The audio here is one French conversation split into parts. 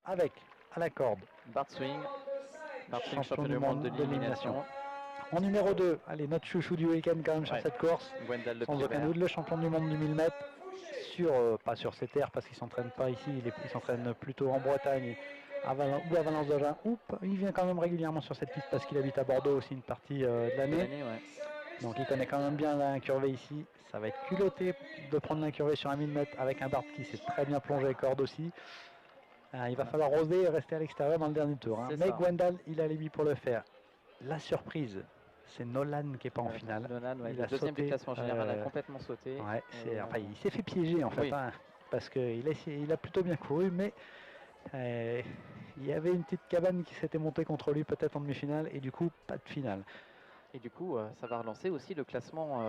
avec à la corde Bart Swing, champion du monde de l'élimination. En numéro 2, allez, notre chouchou du week-end quand même sur cette course, Gwendal sans aucun doute, le champion du monde du 1000 mètres, pas sur ces terres parce qu'il ne s'entraîne pas ici, il s'entraîne plutôt en Bretagne ou à Valence d'Agen. Il vient quand même régulièrement sur cette piste parce qu'il habite à Bordeaux aussi une partie de l'année. Donc il connaît quand même bien l'incurvé ici. Ça va être culotté de prendre l'incurvé sur un 1000 mètres avec un Bart qui s'est très bien plongé corde aussi. Il va falloir oser et rester à l'extérieur dans le dernier tour. Mais Gwendal, il a les billes pour le faire. La surprise, c'est Nolan qui n'est pas en finale. Nolan, il a deuxième du classement général, a complètement sauté. Il s'est fait piéger en fait, parce qu'il a plutôt bien couru, mais il y avait une petite cabane qui s'était montée contre lui peut-être en demi-finale, et du coup, pas de finale. Et du coup, ça va relancer aussi le classement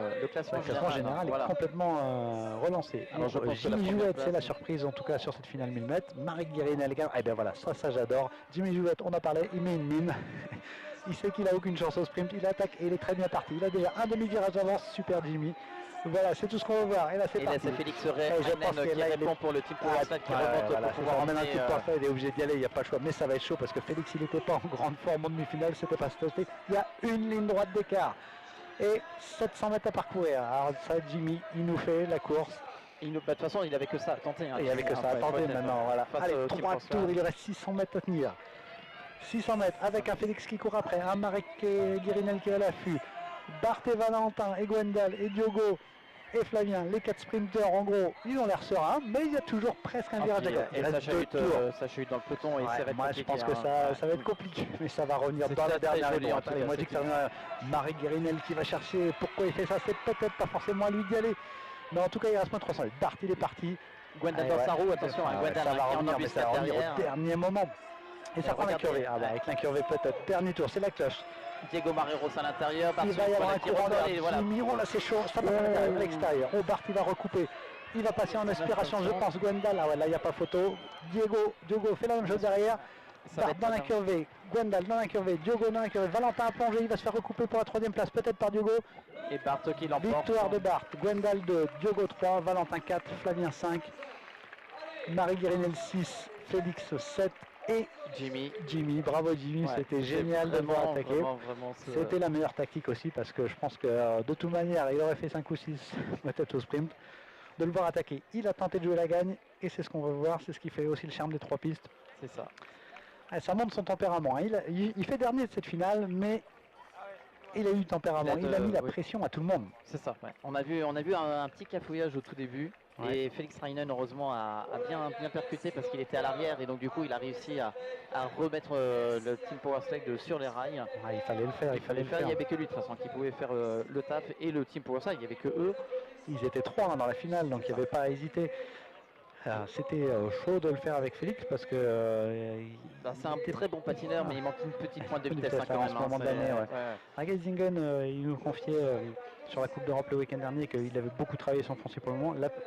général est complètement relancé. Alors, Jimmy Jouette, c'est la surprise en tout cas sur cette finale 1000 mètres. Marie Guérinel, et bien voilà, ça j'adore. Jimmy Jouette, on en parlait, il met une mine. Il sait qu'il n'a aucune chance au sprint, il attaque et il est très bien parti. Il a déjà un demi-virage d'avance, super Jimmy. Voilà, c'est tout ce qu'on va voir. Et là, c'est parti. Et là, c'est Félix Ray qui répond pour le Team Power Slide qui remonte pour pouvoir emmener un Team Power Slide. Il est obligé d'y aller, il n'y a pas le choix. Mais ça va être chaud parce que Félix, il n'était pas en grande forme en demi-finale, c'était pas stoppé. Il y a une ligne droite d'écart et 700 mètres à parcourir. Alors ça, Jimmy, il nous fait la course. De toute façon, il n'avait que ça à tenter. Il n'avait que ça à tenter maintenant. Voilà. Allez, 3 tours, il reste 600 mètres à tenir. 600 mètres avec un Félix qui court après, un Marek Guérinel qui est à l'affût, Bart et Valentin et Gwendal et Diogo et Flavien, les 4 sprinteurs en gros, ils ont l'air sereins, mais il y a toujours presque un virage d'accord. Et ça chute dans le peloton et ça va être moi je pense que ça va être compliqué, mais ça va revenir dans la dernière ligne. Moi je dis que ça vient Marek Guérinel qui va chercher pourquoi il fait ça, c'est peut-être pas forcément à lui d'y aller, mais en tout cas il reste moins de 300 mètres. Bart il est parti. Gwendal dans sa roue, attention, Gwendal ça va revenir, mais ça va revenir au dernier moment. Et ça prend l'incurvé. Avec l'incurvé peut-être. Dernier tour, c'est la cloche. Diego Marreros à l'intérieur. Il va y avoir un courant d'air. Miro, là c'est chaud. Ça passe à l'extérieur. Bart, il va recouper. Il va passer en aspiration, je pense. Gwendal, là il n'y a pas photo. Diogo fait la même chose derrière. Bart dans l'incurvé. Gwendal dans l'incurvé. Diogo dans l'incurvé. Valentin a plongé. Il va se faire recouper pour la 3e place, peut-être par Diogo. Et Bart qui l'emporte. Victoire de Bart. Gwendal 2, Diogo 3, Valentin 4, Flavien 5, Marie Guérinel 6, Félix 7. Et Jimmy, bravo Jimmy, c'était génial de le voir attaquer. C'était la meilleure tactique aussi parce que je pense que de toute manière, il aurait fait 5 ou 6 peut-être au sprint. De le voir attaquer, il a tenté de jouer la gagne et c'est ce qu'on veut voir, c'est ce qui fait aussi le charme des 3 pistes. C'est ça. Ça montre son tempérament. Il fait dernier de cette finale, mais il a eu le tempérament, il a mis la pression à tout le monde. C'est ça, on a vu un petit cafouillage au tout début. Et Félix Reinen heureusement a bien percuté parce qu'il était à l'arrière et donc du coup il a réussi à remettre le Team Power Slide sur les rails. Il fallait le faire. Il n'y avait que lui de toute façon qui pouvait faire le taf et le Team Power Slide, il n'y avait que eux. Ils étaient 3 dans la finale donc il n'y avait pas à hésiter. C'était chaud de le faire avec Félix parce que c'est un très bon patineur mais il manque une petite pointe de vitesse quand même. À ce moment de l'année. Geisingen, il nous confiait sur la Coupe d'Europe le week-end dernier qu'il avait beaucoup travaillé son foncier pour le moment. Là,